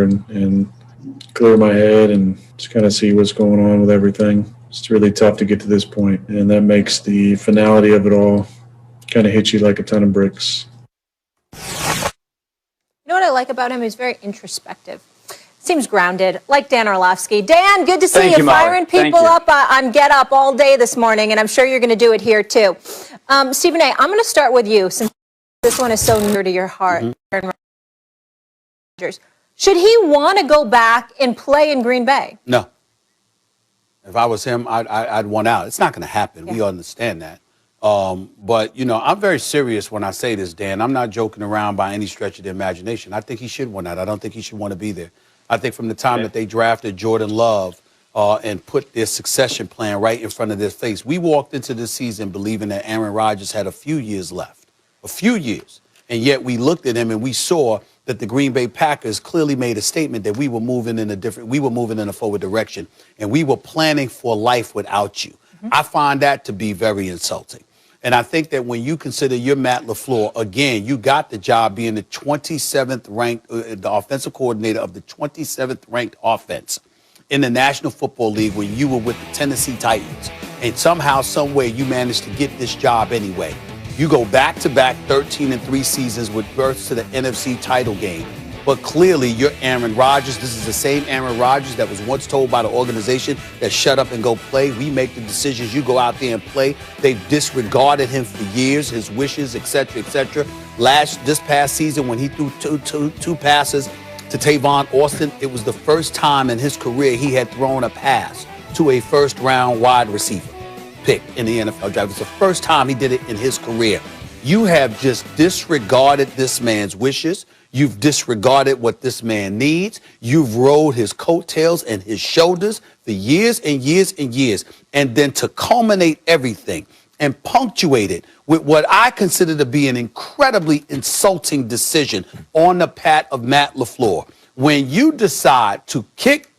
and clear my head and just kind of see what's going on with everything. It's really tough to get to this point, and that makes the finality of it all kind of hit you like a ton of bricks. You know what I like about him? He's very introspective. Seems grounded, like Dan Orlovsky. Dan, good to see you firing people up on Get Up all day this morning, and I'm sure you're going to do it here too. Stephen A., I'm going to start with you since this one is so near to your heart. Aaron Rodgers. Should he want to go back and play in Green Bay? No. If I was him, I'd want out. It's not going to happen. Yeah. We understand that. But, you know, I'm very serious when I say this, Dan. I'm not joking around by any stretch of the imagination. I think he should want out. I don't think he should want to be there. I think from the time that they drafted Jordan Love and put their succession plan right in front of their face, we walked into this season believing that Aaron Rodgers had a few years left, a few years. And yet we looked at him and we saw that the Green Bay Packers clearly made a statement that we were moving in a forward direction, and we were planning for life without you. I find that to be very insulting. And I think that when you consider you're Matt LaFleur, again, you got the job being the 27th ranked, the offensive coordinator of the 27th ranked offense in the National Football League when you were with the Tennessee Titans. And somehow, some way, you managed to get this job anyway. You go back-to-back 13-3 seasons with berths to the NFC title game. But clearly, you're Aaron Rodgers. This is the same Aaron Rodgers that was once told by the organization that shut up and go play. We make the decisions. You go out there and play. They've disregarded him for years, his wishes, et cetera, et cetera. This past season, when he threw two passes to Tavon Austin, it was the first time in his career he had thrown a pass to a first-round wide receiver pick in the NFL draft. It's the first time he did it in his career. You have just disregarded this man's wishes. You've disregarded what this man needs. You've rode his coattails and his shoulders for years and years and years. And then to culminate everything and punctuate it with what I consider to be an incredibly insulting decision on the part of Matt LaFleur. When you decide to kick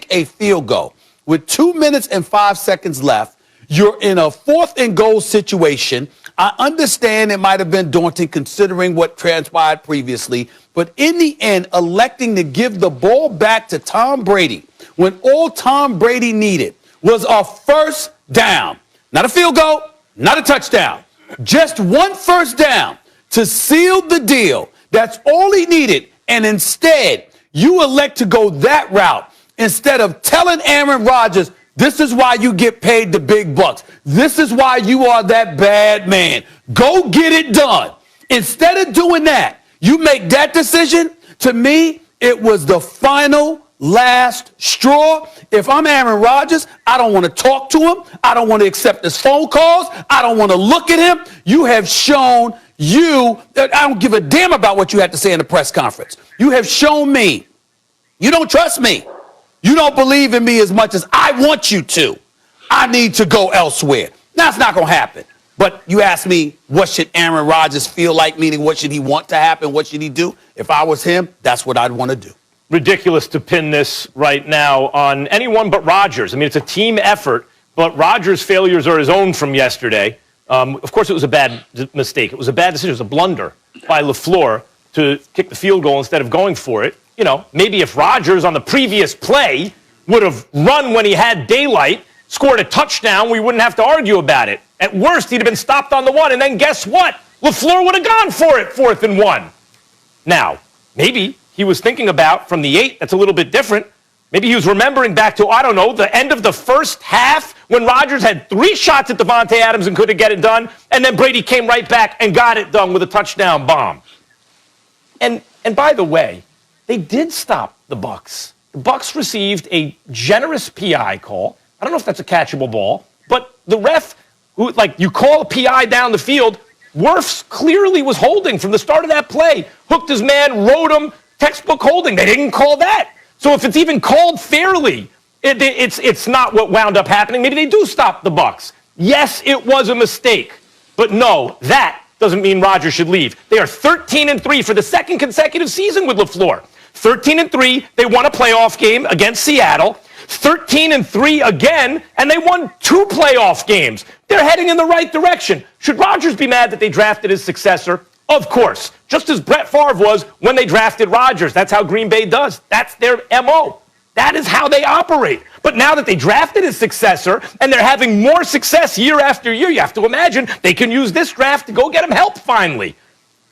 a field goal with 2 minutes and 5 seconds left, you're in a 4th and goal situation. I understand it might have been daunting considering what transpired previously, but in the end, electing to give the ball back to Tom Brady when all Tom Brady needed was a first down. Not a field goal, not a touchdown. Just one first down to seal the deal. That's all he needed. And instead, you elect to go that route instead of telling Aaron Rodgers, this is why you get paid the big bucks. This is why you are that bad man. Go get it done. Instead of doing that, you make that decision. To me, it was the final last straw. If I'm Aaron Rodgers, I don't want to talk to him. I don't want to accept his phone calls. I don't want to look at him. You have shown I don't give a damn about what you had to say in the press conference. You have shown me you don't trust me. You don't believe in me as much as I want you to. I need to go elsewhere. That's not going to happen. But you ask me, what should Aaron Rodgers feel like, meaning what should he want to happen? What should he do? If I was him, that's what I'd want to do. Ridiculous to pin this right now on anyone but Rodgers. I mean, it's a team effort, but Rodgers' failures are his own from yesterday. Of course, it was a bad mistake. It was a bad decision. It was a blunder by LaFleur to kick the field goal instead of going for it. You know, maybe if Rodgers on the previous play would have run when he had daylight, scored a touchdown, we wouldn't have to argue about it. At worst, he'd have been stopped on the 1, and then guess what? LaFleur would have gone for it, 4th and 1. Now, maybe he was thinking about from the 8, that's a little bit different. Maybe he was remembering back to, I don't know, the end of the first half when Rodgers had 3 shots at Devontae Adams and couldn't get it done, and then Brady came right back and got it done with a touchdown bomb. And by the way, they did stop the Bucs. The Bucs received a generous PI call. I don't know if that's a catchable ball, but the ref, you call a PI down the field, Wirfs clearly was holding from the start of that play. Hooked his man, rode him, textbook holding. They didn't call that. So if it's even called fairly, it's not what wound up happening. Maybe they do stop the Bucs. Yes, it was a mistake, but no, that doesn't mean Rodgers should leave. They are 13-3 for the 2nd consecutive season with LaFleur. 13-3, they won a playoff game against Seattle. 13-3 again, and they won 2 playoff games. They're heading in the right direction. Should Rodgers be mad that they drafted his successor? Of course. Just as Brett Favre was when they drafted Rodgers. That's how Green Bay does. That's their MO. That is how they operate. But now that they drafted his successor and they're having more success year after year, you have to imagine they can use this draft to go get him help finally.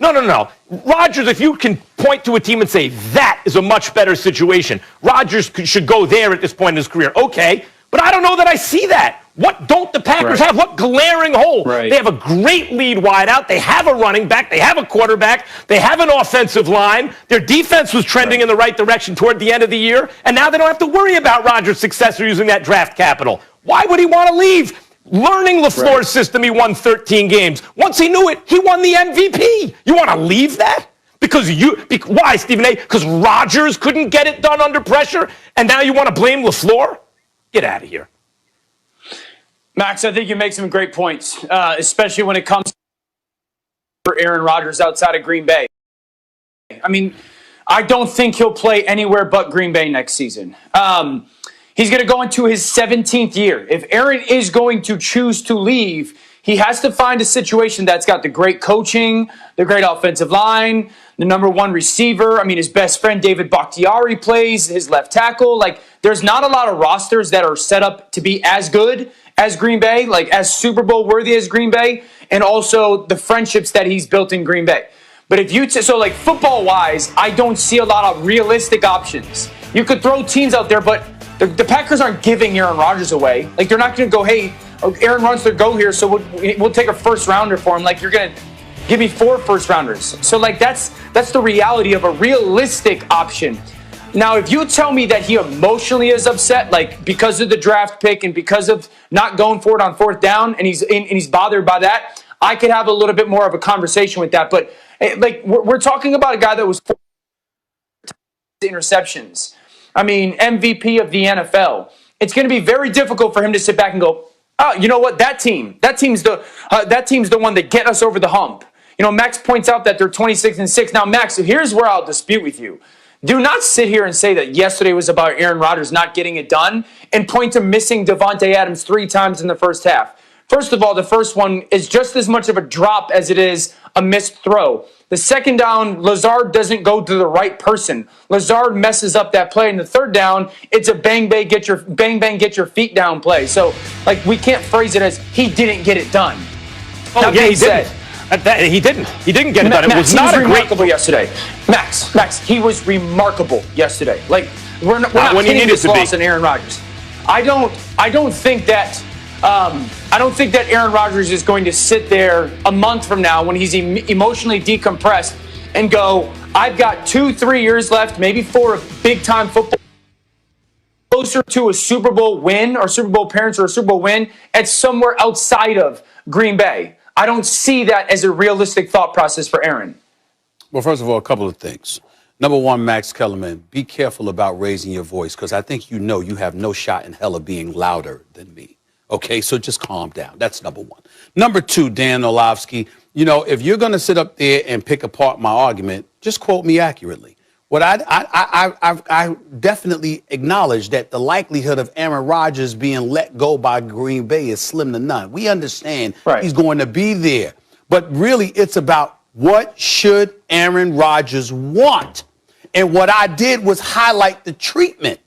No. Rodgers, if you can point to a team and say that is a much better situation, Rodgers should go there at this point in his career. Okay, but I don't know that I see that. What don't the Packers have? What glaring hole? They have a great lead wideout. They have a running back. They have a quarterback. They have an offensive line. Their defense was trending in the right direction toward the end of the year, and now they don't have to worry about Rodgers' successor using that draft capital. Why would he want to leave? Learning LaFleur's system, he won 13 games. Once he knew it, he won the MVP. You want to leave that? Why, Stephen A? Because Rodgers couldn't get it done under pressure, and now you want to blame LaFleur? Get out of here. Max, I think you make some great points, especially when it comes for Aaron Rodgers outside of Green Bay. I mean, I don't think he'll play anywhere but Green Bay next season. He's going to go into his 17th year. If Aaron is going to choose to leave, he has to find a situation that's got the great coaching, the great offensive line, the number one receiver. I mean, his best friend David Bakhtiari plays, his left tackle. Like, there's not a lot of rosters that are set up to be as good as Green Bay, like as Super Bowl worthy as Green Bay, and also the friendships that he's built in Green Bay. But if you, so like football wise, I don't see a lot of realistic options. You could throw teams out there, but the Packers aren't giving Aaron Rodgers away. Like, they're not going to go, hey, Aaron wants to go here, so we'll take a first rounder for him. Like, you're going to give me 4 first rounders. So like that's the reality of a realistic option. Now, if you tell me that he emotionally is upset, like because of the draft pick and because of not going for it on 4th down, and he's bothered by that, I could have a little bit more of a conversation with that. But like we're talking about a guy that was 4 interceptions. I mean, MVP of the NFL. It's going to be very difficult for him to sit back and go, oh, you know what? That team's the one that get us over the hump. You know, Max points out that they're 26-6. Now, Max, here's where I'll dispute with you. Do not sit here and say that yesterday was about Aaron Rodgers not getting it done and point to missing Devontae Adams 3 times in the first half. First of all, the first one is just as much of a drop as it is a missed throw. The second down, Lazard doesn't go to the right person. Lazard messes up that play. And the third down, it's a bang, bang, get your feet down play. So, like, we can't phrase it as he didn't get it done. Oh, yeah, he didn't. He didn't get it done. It was not remarkable yesterday. Max, he was remarkable yesterday. Like, we're not hitting this loss on Aaron Rodgers. I don't think that Aaron Rodgers is going to sit there a month from now when he's emotionally decompressed and go, I've got 2-3 years left, maybe 4 of big-time football, closer to a Super Bowl win or Super Bowl appearance or a Super Bowl win at somewhere outside of Green Bay. I don't see that as a realistic thought process for Aaron. Well, first of all, a couple of things. Number one, Max Kellerman, be careful about raising your voice because I think you know you have no shot in hell of being louder than me. Okay, so just calm down. That's number one. Number two, Dan Orlovsky, you know, if you're going to sit up there and pick apart my argument, just quote me accurately. What I definitely acknowledge that the likelihood of Aaron Rodgers being let go by Green Bay is slim to none. We understand he's going to be there. But really, it's about what should Aaron Rodgers want? And what I did was highlight the treatment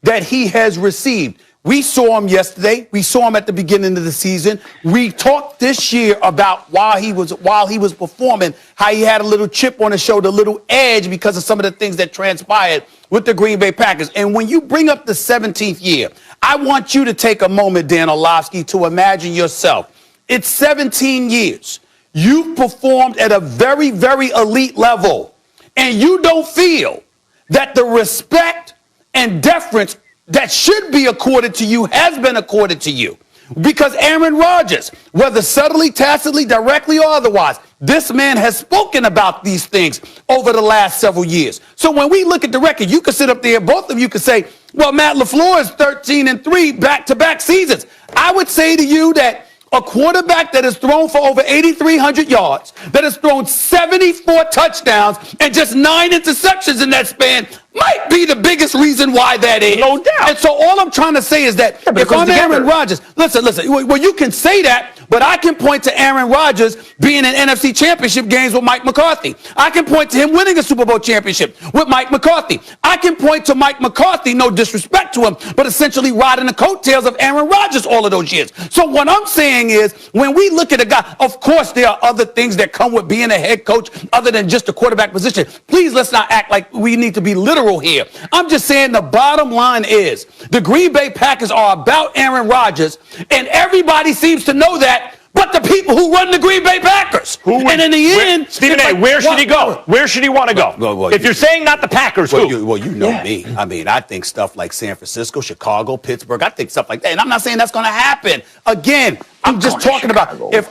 that he has received. We saw him yesterday. We saw him at the beginning of the season. We talked this year about while he was performing, how he had a little chip on his shoulder, a little edge because of some of the things that transpired with the Green Bay Packers. And when you bring up the 17th year, I want you to take a moment, Dan Orlovsky, to imagine yourself. It's 17 years. You've performed at a very, very elite level, and you don't feel that the respect and deference that should be accorded to you has been accorded to you. Because Aaron Rodgers, whether subtly, tacitly, directly, or otherwise, this man has spoken about these things over the last several years. So when we look at the record, you could sit up there, both of you could say, well, Matt LaFleur is 13-3 back-to-back seasons. I would say to you that a quarterback that has thrown for over 8,300 yards, that has thrown 74 touchdowns and just 9 interceptions in that span might be the biggest reason why that is. No doubt. And so all I'm trying to say is that if I'm Aaron Rodgers, listen, well, you can say that, But I can point to Aaron Rodgers being in NFC championship games with Mike McCarthy. I can point to him winning a Super Bowl championship with Mike McCarthy. I can point to Mike McCarthy, no disrespect to him, but essentially riding the coattails of Aaron Rodgers all of those years. So what I'm saying is, when we look at a guy, of course there are other things that come with being a head coach other than just the quarterback position. Please, let's not act like we need to be literal here. I'm just saying the bottom line is the Green Bay Packers are about Aaron Rodgers, and everybody seems to know that, but the people who run the Green Bay Packers. And in the end, Stephen A., where should he go? Where should he want to go? Well, if you're saying not the Packers, who? You know me. I mean, I think stuff like San Francisco, Chicago, Pittsburgh. I think stuff like that. And I'm not saying that's going to happen. Again, I'm just talking about if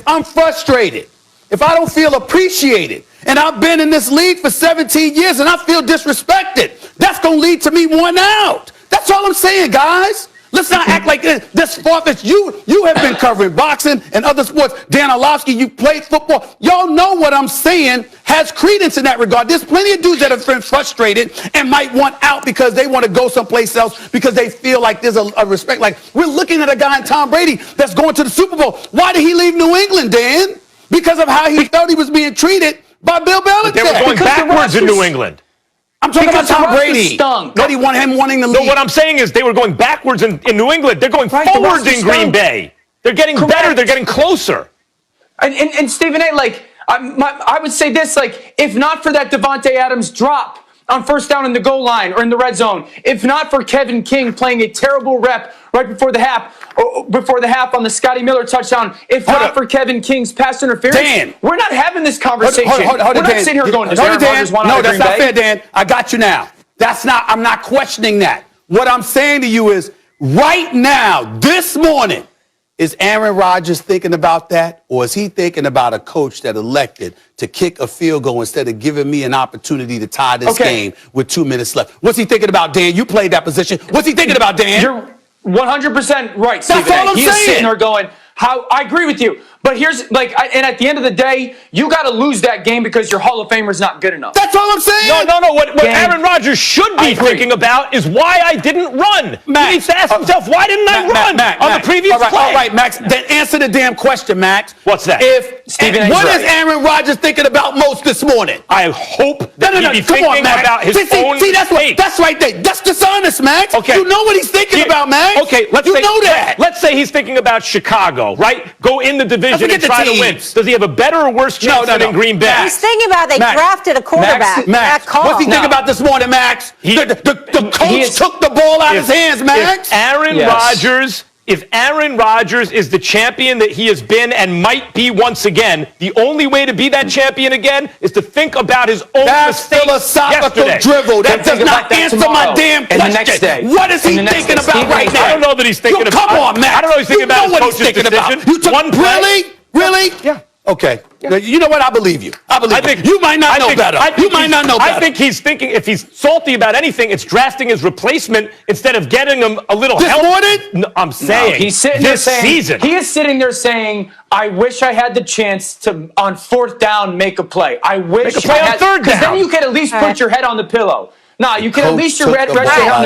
I'm frustrated, if I don't feel appreciated, and I've been in this league for 17 years and I feel disrespected, that's going to lead to me one out. That's all I'm saying, guys. Let's not act like this far-fetched. You have been covering boxing and other sports. Dan Orlovsky, you played football. Y'all know what I'm saying has credence in that regard. There's plenty of dudes that have been frustrated and might want out because they want to go someplace else because they feel like there's a respect. Like, we're looking at a guy in Tom Brady that's going to the Super Bowl. Why did he leave New England, Dan? Because of how he felt he was being treated by Bill Belichick. They were going backwards in New England. I'm talking about Tom Brady. What he wanted him wanting to leave. No, what I'm saying is they were going backwards in New England. They're going forwards in Green Bay. They're getting better. They're getting closer. And Stephen A., like, I would say this, like, if not for that Devontae Adams drop on first down in the goal line or in the red zone, if not for Kevin King playing a terrible rep right before the half on the Scotty Miller touchdown, if not for Kevin King's pass interference, Dan, we're not having this conversation. We're not sitting here going, does Aaron Rodgers want out of Green Bay? No, that's not fair, Dan. I got you now. I'm not questioning that. What I'm saying to you is, right now, this morning, is Aaron Rodgers thinking about that, or is he thinking about a coach that elected to kick a field goal instead of giving me an opportunity to tie this game with 2 minutes left? What's he thinking about, Dan? You played that position. What's he thinking about, Dan? You're 100% right, Stephen. That's all I'm saying. He is sitting there going, I agree with you. But here's, and at the end of the day, you got to lose that game because your Hall of Famer's not good enough. That's all I'm saying. No. What Aaron Rodgers should be thinking about is why I didn't run. Max, he needs to ask himself, why didn't I run on the previous play? All right, Max. Then answer the damn question, Max. What's that? What is Aaron Rodgers thinking about most this morning? I hope that he'd be thinking about his own mistakes. That's right there. That's dishonest, Max. Okay. You know what he's thinking about, Max. Okay, let's say he's thinking about Chicago, right? Go in the division and try to win. Does he have a better or worse chance than in Green Bay? He's thinking about they drafted a quarterback. Max, what's he thinking about this morning, Max? The coach took the ball out of his hands, Max. If Aaron Rodgers is the champion that he has been and might be once again, the only way to be that champion again is to think about his own mistakes. That's philosophical drivel. That does not answer my damn question. What is he thinking about right now? I don't know that he's thinking about. Come on, Max. I don't know he's thinking about his coach's decision. You took one play? Really? Yeah. Okay. Yeah. You know what? I believe you. You might not know better. I think he's thinking, if he's salty about anything, it's drafting his replacement instead of getting him a little help. This morning? No, I'm saying he's sitting this there saying, season. He is sitting there saying, I wish I had the chance to, on fourth down, make a play. I wish make a play on third down. Because then you could at least put your head on the pillow. No, you can at least your red on the pillow.